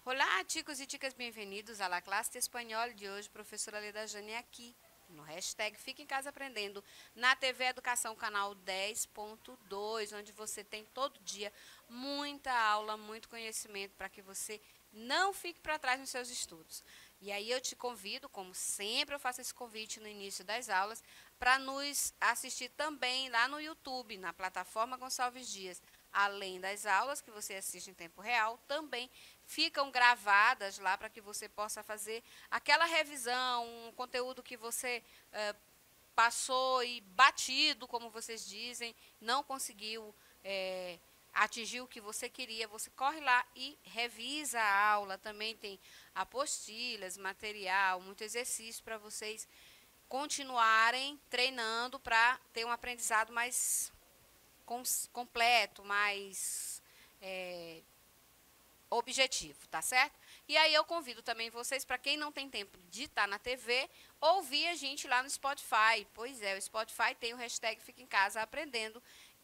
Olá, chicos e chicas, bem-vindos à la classe de espanhol de hoje. Professora Leda Jane aqui, no hashtag Fica em Casa Aprendendo, na TV Educação, canal 10.2, onde você tem todo dia muita aula, muito conhecimento para que você não fique para trás nos seus estudos. E aí eu te convido, como sempre eu faço esse convite no início das aulas, para nos assistir também lá no YouTube, na plataforma Gonçalves Dias. Além das aulas que você assiste em tempo real, também ficam gravadas lá para que você possa fazer aquela revisão, um conteúdo que você passou e batido, como vocês dizem, não conseguiu atingir o que você queria, você corre lá e revisa a aula. Também tem apostilas, material, muito exercício para vocês continuarem treinando para ter um aprendizado mais completo, mais objetivo, tá certo? E aí eu convido também vocês, para quem não tem tempo de estar na TV, ouvir a gente lá no Spotify. Pois é, o Spotify tem o hashtag Fica em Casa Aprendendo.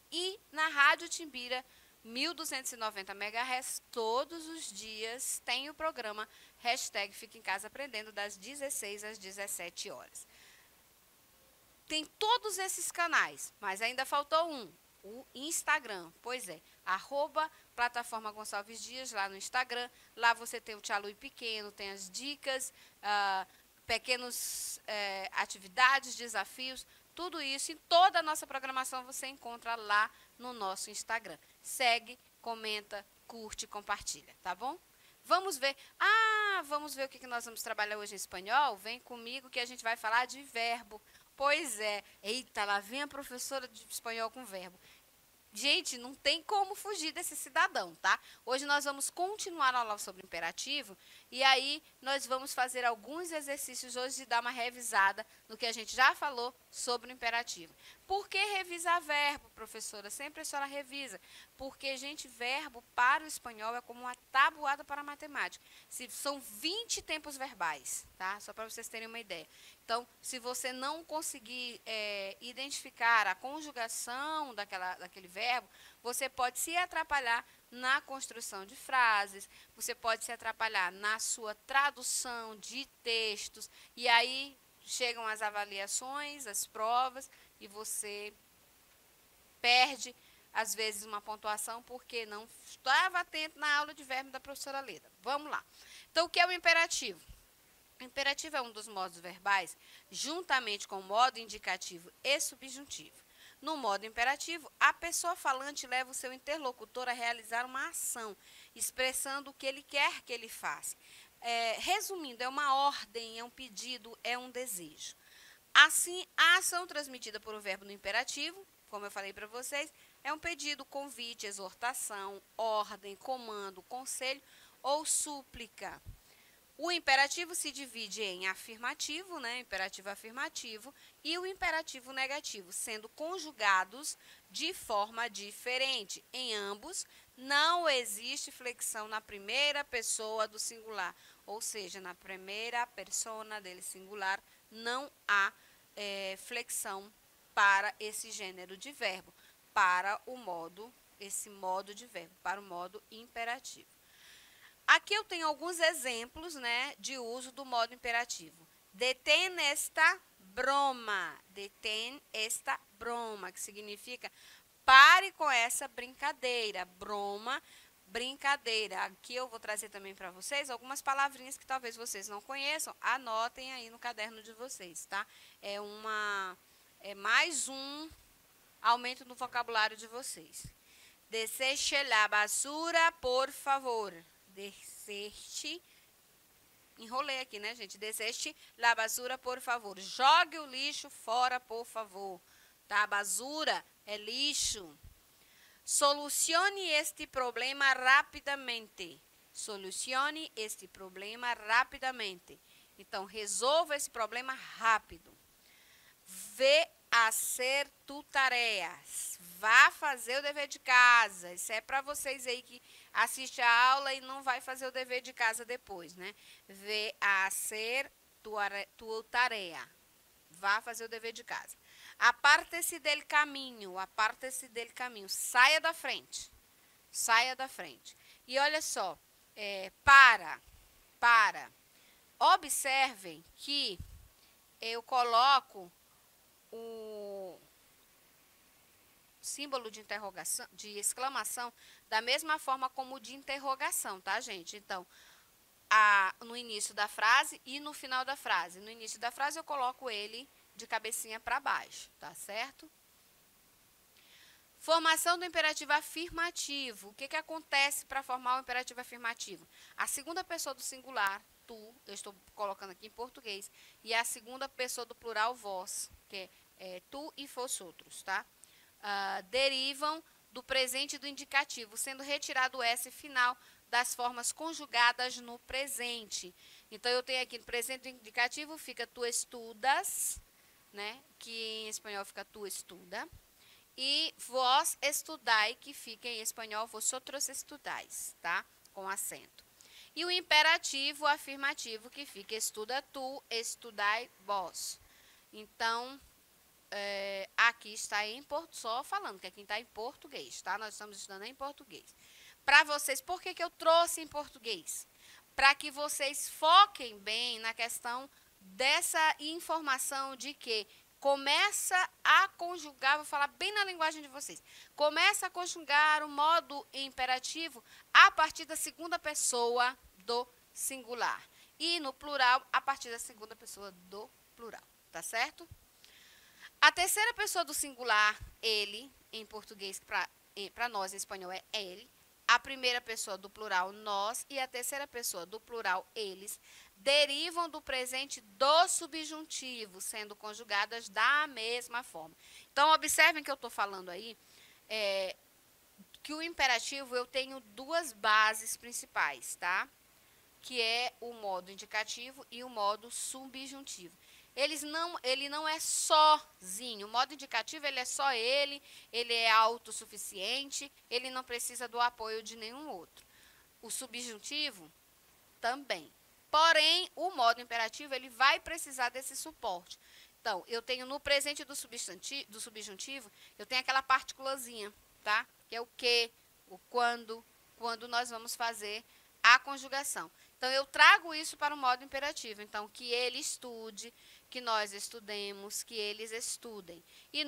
E na Rádio Timbira, 1290 MHz, todos os dias tem o programa hashtag Fica em Casa Aprendendo, das 16 às 17 horas. Tem todos esses canais, mas ainda faltou um, o Instagram. Pois é, @plataforma Gonçalves Dias lá no Instagram. Lá você tem o Tia Lui Pequeno, tem as dicas, pequenas atividades, desafios, tudo isso. E toda a nossa programação você encontra lá no nosso Instagram. Segue, comenta, curte, compartilha, tá bom? Vamos ver. Vamos ver o que nós vamos trabalhar hoje em espanhol? Vem comigo que a gente vai falar de verbo. Pois é. Eita, lá vem a professora de espanhol com verbo. Gente, não tem como fugir desse cidadão, tá? Hoje nós vamos continuar a aula sobre o imperativo e aí nós vamos fazer alguns exercícios hoje de dar uma revisada no que a gente já falou sobre o imperativo. Por que revisar verbo, professora? Sempre a senhora revisa. Porque, gente, verbo para o espanhol é como uma tabuada para a matemática. São 20 tempos verbais, tá? Só para vocês terem uma ideia. Então, se você não conseguir identificar a conjugação daquele verbo, você pode se atrapalhar na construção de frases, você pode se atrapalhar na sua tradução de textos, e aí chegam as avaliações, as provas, e você perde, às vezes, uma pontuação porque não estava atento na aula de verbo da professora Leda. Vamos lá. Então, o que é o imperativo? O imperativo é um dos modos verbais, juntamente com o modo indicativo e subjuntivo. No modo imperativo, a pessoa falante leva o seu interlocutor a realizar uma ação, expressando o que ele quer que ele faça. Resumindo, é uma ordem, é um pedido, é um desejo. Assim, a ação transmitida por um verbo no imperativo, como eu falei para vocês, é um pedido, convite, exortação, ordem, comando, conselho ou súplica. O imperativo se divide em afirmativo, né, imperativo afirmativo, e o imperativo negativo, sendo conjugados de forma diferente. Em ambos, não existe flexão na primeira pessoa do singular, ou seja, na primeira persona dele singular, não há flexão para esse gênero de verbo, para esse modo de verbo, para o modo imperativo. Aqui eu tenho alguns exemplos, né, de uso do modo imperativo. Detén esta broma. Detén esta broma, que significa pare com essa brincadeira. Broma, brincadeira. Aqui eu vou trazer também para vocês algumas palavrinhas que talvez vocês não conheçam. Anotem aí no caderno de vocês, tá? É mais um aumento no vocabulário de vocês. Deseche la basura, por favor. Deseche, enrolei aqui, né, gente? Deseche la basura, por favor. Jogue o lixo fora, por favor. Tá? Basura é lixo. Solucione este problema rapidamente. Solucione este problema rapidamente. Então, resolva esse problema rápido. Ve a ser tu tareas. Vá fazer o dever de casa. Isso é para vocês aí que assiste a aula e não vai fazer o dever de casa depois, né? Ve a ser tua tarea. Vá fazer o dever de casa. Aparte-se del caminho, aparte-se del caminho. Saia da frente. Saia da frente. E olha só, para. Observem que eu coloco o símbolo de interrogação, de exclamação, da mesma forma como de interrogação, tá, gente? Então, no início da frase e no final da frase. No início da frase eu coloco ele de cabecinha para baixo, tá certo? Formação do imperativo afirmativo. O que acontece para formar o imperativo afirmativo? A segunda pessoa do singular, tu, eu estou colocando aqui em português, e a segunda pessoa do plural, vós, que é tu e vosotros, tá? Derivam do presente do indicativo, sendo retirado o S final das formas conjugadas no presente. Então, eu tenho aqui no presente do indicativo, fica tu estudas, né? Que em espanhol fica tu estuda. E vós estudai, que fica em espanhol vosotros estudais, tá? Com acento. E o imperativo afirmativo, que fica estuda tu, estudai vós. Então, aqui está em português, só falando que aqui está em português, tá? Nós estamos estudando em português. Para vocês, por que eu trouxe em português? Para que vocês foquem bem na questão dessa informação de que começa a conjugar, vou falar bem na linguagem de vocês, começa a conjugar o modo imperativo a partir da segunda pessoa do singular. E no plural, a partir da segunda pessoa do plural, tá certo? A terceira pessoa do singular, ele, em português, para nós em espanhol é ele. A primeira pessoa do plural, nós, e a terceira pessoa do plural, eles, derivam do presente do subjuntivo, sendo conjugadas da mesma forma. Então, observem que eu estou falando aí, que o imperativo eu tenho duas bases principais, tá? Que é o modo indicativo e o modo subjuntivo. Ele não é sozinho. O modo indicativo, ele é só ele é autossuficiente, ele não precisa do apoio de nenhum outro. O subjuntivo, também. Porém, o modo imperativo, ele vai precisar desse suporte. Então, eu tenho no presente do subjuntivo, eu tenho aquela partículazinha, tá? Que é o que, o quando nós vamos fazer a conjugação. Então, eu trago isso para o modo imperativo. Então, que ele estude, que nós estudemos, que eles estudem. E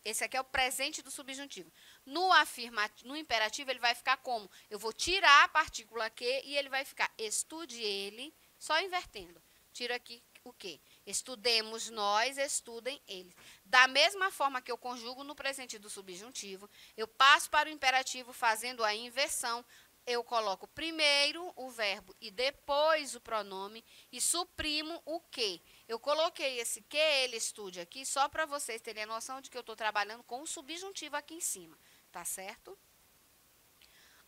esse aqui é o presente do subjuntivo. No imperativo, ele vai ficar como? Eu vou tirar a partícula que e ele vai ficar estude ele, só invertendo. Tiro aqui o que? Estudemos nós, estudem eles. Da mesma forma que eu conjugo no presente do subjuntivo, eu passo para o imperativo fazendo a inversão. Eu coloco primeiro o verbo e depois o pronome e suprimo o que. Eu coloquei esse que ele estude aqui só para vocês terem a noção de que eu estou trabalhando com o subjuntivo aqui em cima, tá certo?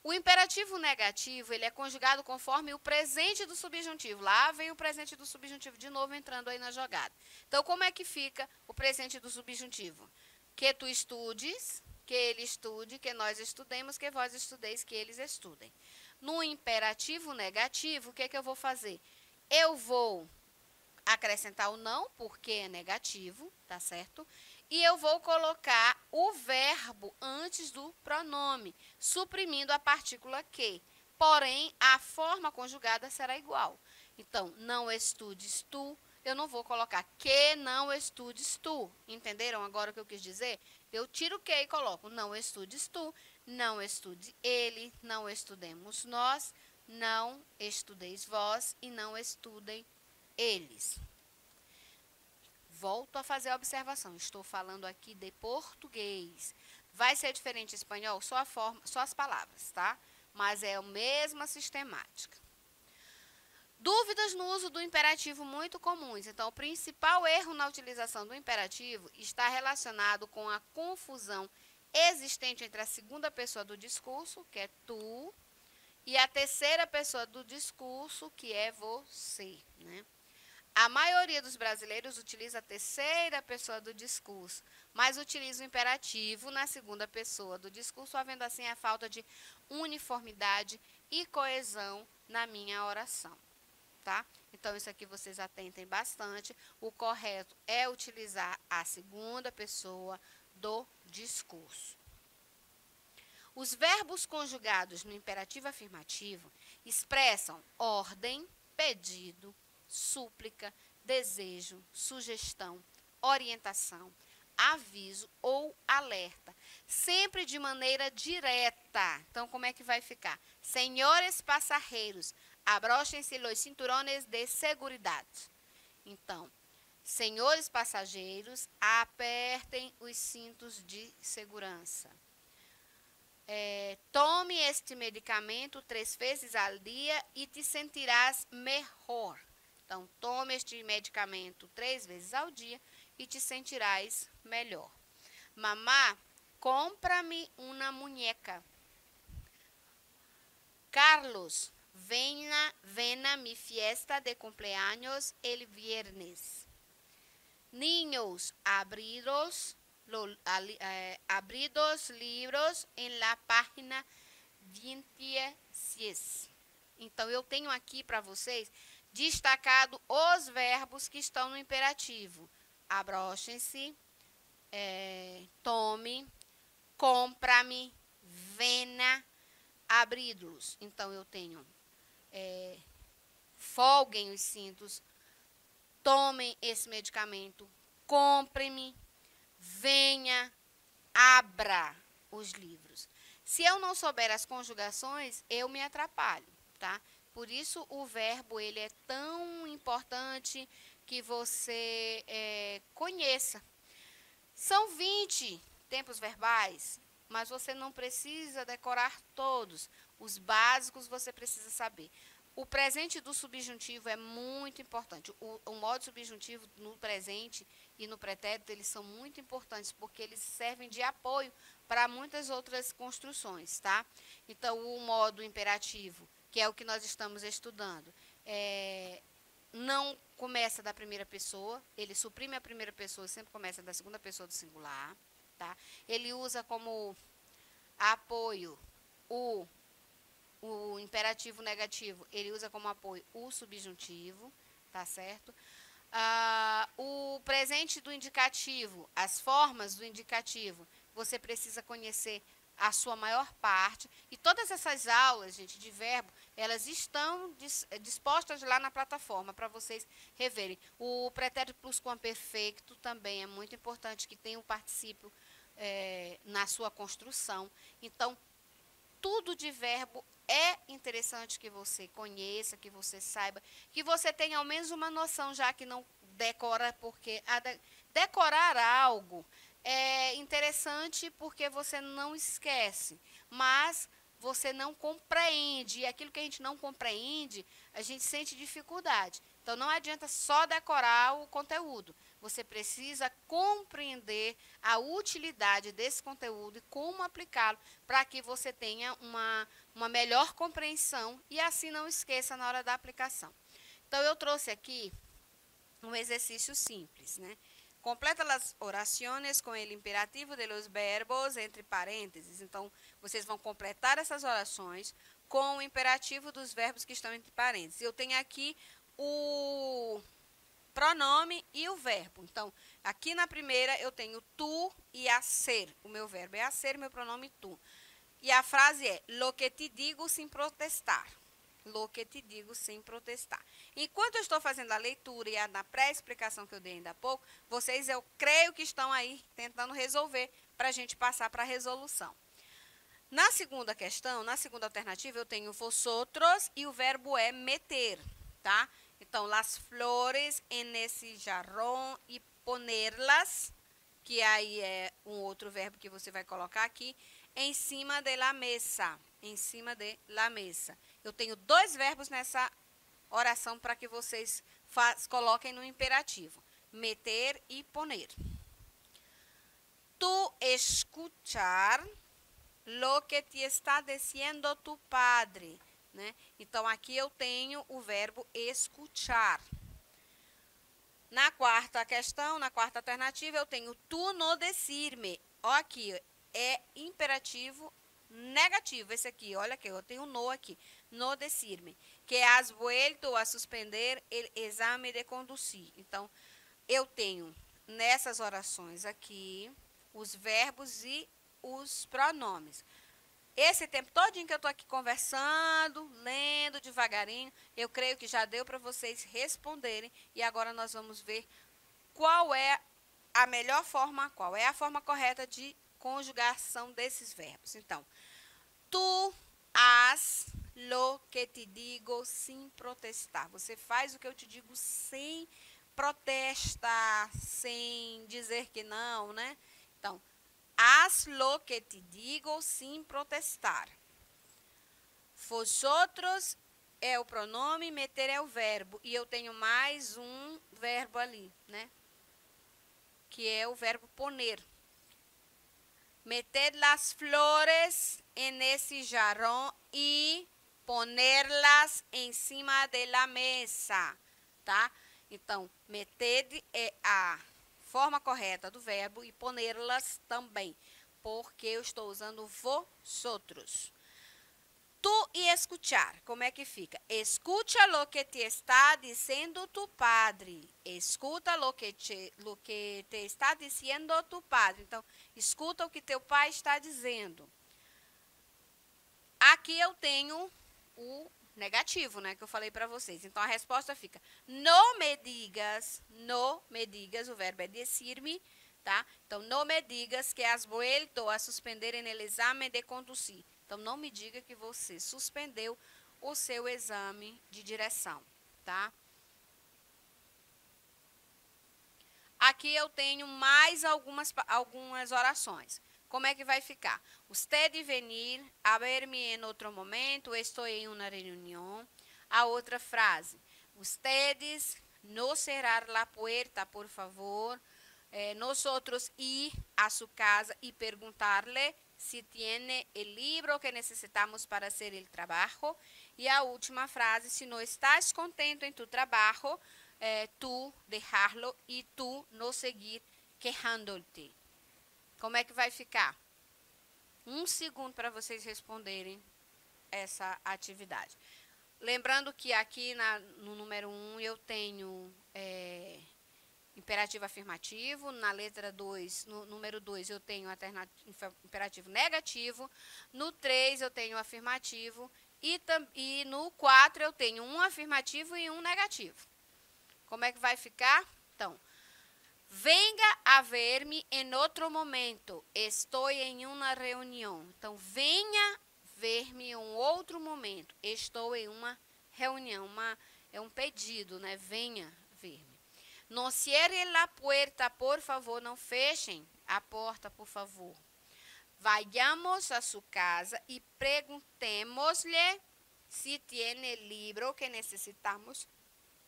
O imperativo negativo, ele é conjugado conforme o presente do subjuntivo. Lá vem o presente do subjuntivo de novo entrando aí na jogada. Então, como é que fica o presente do subjuntivo? Que tu estudes, que ele estude, que nós estudemos, que vós estudeis, que eles estudem. No imperativo negativo, o que eu vou fazer? Eu vou acrescentar o não, porque é negativo, tá certo? E eu vou colocar o verbo antes do pronome, suprimindo a partícula que. Porém, a forma conjugada será igual. Então, não estudes tu, eu não vou colocar que não estudes tu. Entenderam agora o que eu quis dizer? Eu tiro o que e coloco não estudes tu, não estude ele, não estudemos nós, não estudeis vós e não estudem eles. Volto a fazer a observação. Estou falando aqui de português. Vai ser diferente em espanhol, só as palavras, tá? Mas é a mesma sistemática. Dúvidas no uso do imperativo muito comuns. Então, o principal erro na utilização do imperativo está relacionado com a confusão existente entre a segunda pessoa do discurso, que é tu, e a terceira pessoa do discurso, que é você, né? A maioria dos brasileiros utiliza a terceira pessoa do discurso, mas utiliza o imperativo na segunda pessoa do discurso, havendo assim a falta de uniformidade e coesão na minha oração. tá? Então, isso aqui vocês atentem bastante. O correto é utilizar a segunda pessoa do discurso. Os verbos conjugados no imperativo afirmativo expressam ordem, pedido, súplica, desejo, sugestão, orientação, aviso ou alerta, sempre de maneira direta. Então, como é que vai ficar? Senhores passageiros, abrochem-se los cinturones de seguridade. Então, senhores passageiros, apertem os cintos de segurança. Tome este medicamento 3 vezes ao dia e te sentirás melhor. Então, tome este medicamento 3 vezes ao dia e te sentirás melhor. Mamá, compra-me uma muñeca. Carlos, ven a mi fiesta de cumpleaños el viernes. Niños, abridos livros em la página 26. Então, eu tenho aqui para vocês destacado os verbos que estão no imperativo. Abrochem-se, tome, compra-me, venha, abridos. Então, eu tenho folguem os cintos, tomem esse medicamento, comprem-me, venha, abra os livros. Se eu não souber as conjugações, eu me atrapalho, tá? Por isso, o verbo ele é tão importante que você conheça. São 20 tempos verbais, mas você não precisa decorar todos. Os básicos você precisa saber. O presente do subjuntivo é muito importante. O modo subjuntivo no presente e no pretérito, eles são muito importantes, porque eles servem de apoio para muitas outras construções, tá? Então, o modo imperativo, que é o que nós estamos estudando, não começa da primeira pessoa, ele suprime a primeira pessoa, sempre começa da segunda pessoa do singular, tá? Ele usa como apoio o imperativo negativo, ele usa como apoio o subjuntivo, tá certo? O presente do indicativo, as formas do indicativo, você precisa conhecer a sua maior parte. E todas essas aulas, gente, de verbo, elas estão dispostas lá na plataforma para vocês reverem. O pretérito plusquamperfeito também é muito importante que tenha um particípio na sua construção. Então, tudo de verbo é interessante que você conheça, que você saiba, que você tenha ao menos uma noção, já que não decora, porque decorar algo é interessante porque você não esquece, mas você não compreende, e aquilo que a gente não compreende, a gente sente dificuldade. Então, não adianta só decorar o conteúdo. Você precisa compreender a utilidade desse conteúdo e como aplicá-lo para que você tenha uma melhor compreensão e assim não esqueça na hora da aplicação. Então, eu trouxe aqui um exercício simples, né? Completa as orações com o imperativo de los verbos entre parênteses. Então, vocês vão completar essas orações com o imperativo dos verbos que estão entre parênteses. Eu tenho aqui o pronome e o verbo. Então, aqui na primeira eu tenho tu e a ser. O meu verbo é a ser, meu pronome tu. E a frase é, lo que te digo sem protestar. Lo que te digo sem protestar. Enquanto eu estou fazendo a leitura e na pré-explicação que eu dei ainda há pouco, vocês, eu creio que estão aí tentando resolver para a gente passar para a resolução. Na segunda questão, na segunda alternativa, eu tenho vosotros e o verbo é meter, tá? Então, las flores en ese jarrón e ponerlas, que aí é um outro verbo que você vai colocar aqui, em cima de la mesa. Em cima de la mesa. Eu tenho 2 verbos nessa oração para que vocês coloquem no imperativo. Meter e poner. Tu escuchar lo que te está diciendo tu padre. Né? Então, aqui eu tenho o verbo escuchar. Na quarta questão, na quarta alternativa, eu tenho tu no decirme. Ó, aqui é imperativo negativo. Esse aqui, olha aqui, eu tenho no aqui. No decirme. que has vuelto a suspender el exame de conducir. Então, eu tenho nessas orações aqui os verbos e os pronomes. Esse tempo todinho que eu estou aqui conversando, lendo devagarinho, eu creio que já deu para vocês responderem. E agora nós vamos ver qual é a melhor forma, qual é a forma correta de conjugação desses verbos. Então, tu haz lo que te digo sem protestar. Você faz o que eu te digo sem protestar, sem dizer que não, né? Então, haz lo que te digo sem protestar. Vosotros é o pronome, meter é o verbo. E eu tenho mais um verbo ali, né? Que é o verbo poner. Meter las flores en ese jarrón y ponerlas encima de la mesa, tá? Então, meter é a forma correta do verbo e ponerlas também, porque eu estou usando vosotros. Tu e escuchar, como é que fica? Escucha lo que te está dizendo tu padre. Escuta lo que te está dizendo tu padre. Então, escuta o que teu pai está dizendo. Aqui eu tenho o negativo, né, que eu falei para vocês. Então, a resposta fica, no me digas, o verbo é decir-me, tá? Então, no me digas que has vuelto a suspender en el exame de conducir. Então, não me diga que você suspendeu o seu exame de direção, tá? Aqui eu tenho mais algumas orações. Como é que vai ficar? Usted venir a ver-me em outro momento, estou em uma reunião. A outra frase, ustedes no cerrar la puerta, por favor. Nosotros ir a su casa y perguntarle si tiene el libro que necesitamos para hacer el trabajo. E a última frase, se não estás contento em tu trabalho, tu dejarlo e tu no seguir quejándote. Como é que vai ficar? Um segundo para vocês responderem essa atividade. Lembrando que aqui no número 1 eu tenho imperativo afirmativo, na letra 2, no número 2 eu tenho imperativo negativo, no 3 eu tenho afirmativo e no 4 eu tenho um afirmativo e um negativo. Como é que vai ficar? Então, venga a ver-me em outro momento, estou em uma reunião. Então, venha ver-me em um outro momento, estou em uma reunião, é um pedido, né? Venha ver-me. No cierre la puerta, por favor, não fechem a porta, por favor. Vayamos a su casa e perguntemos-lhe se tiene el libro que necesitamos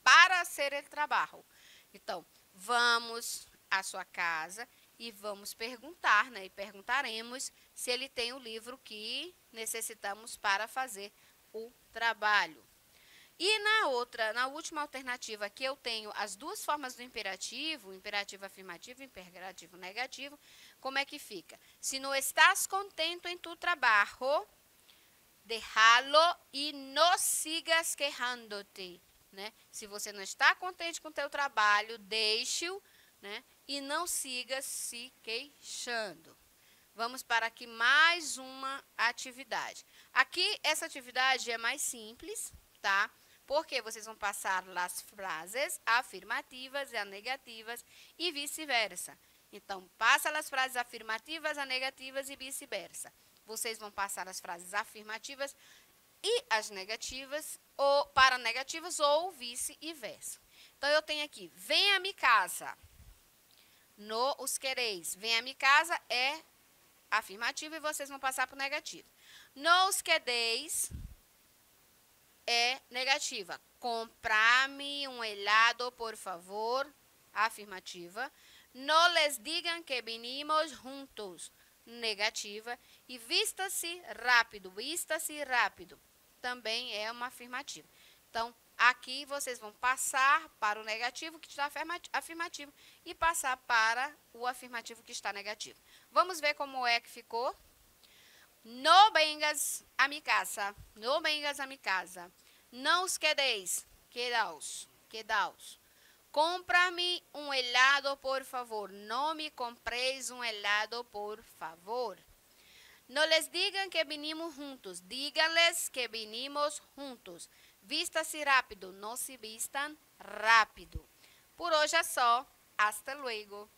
para hacer el trabajo. Então, vamos à sua casa e vamos perguntar, né? E perguntaremos se ele tem o livro que necessitamos para fazer o trabalho. E na última alternativa aqui eu tenho as duas formas do imperativo, imperativo afirmativo e imperativo negativo. Como é que fica? Se não estás contento em tu trabalho, déjalo e no sigas quejándote, né? Se você não está contente com o teu trabalho, deixe-o, né? E não siga se queixando. Vamos para aqui mais uma atividade. Aqui essa atividade é mais simples, tá? Porque vocês vão passar as frases afirmativas e negativas e vice-versa. Então, passa as frases afirmativas, a negativas e vice-versa. Vocês vão passar as frases afirmativas e as negativas, ou para negativas, ou vice-versa. Então, eu tenho aqui, venha a minha casa. No os quereis. Venha a minha casa é afirmativo e vocês vão passar para o negativo. No os quereis é negativa. Comprar-me um helado, por favor. Afirmativa. No les digan que vinimos juntos. Negativa. E vista-se rápido. Vista-se rápido. Também é uma afirmativa. Então, aqui vocês vão passar para o negativo que está afirmativo e passar para o afirmativo que está negativo. Vamos ver como é que ficou. No vengas a mi casa. No vengas a mi casa. Não os quedeis, quedaos. Compra-me um helado, por favor. No me compréis un helado, por favor. No les digan que vinimos juntos, díganles que vinimos juntos. Vista-se rápido, não se vistam rápido. Por hoje é só. Hasta luego.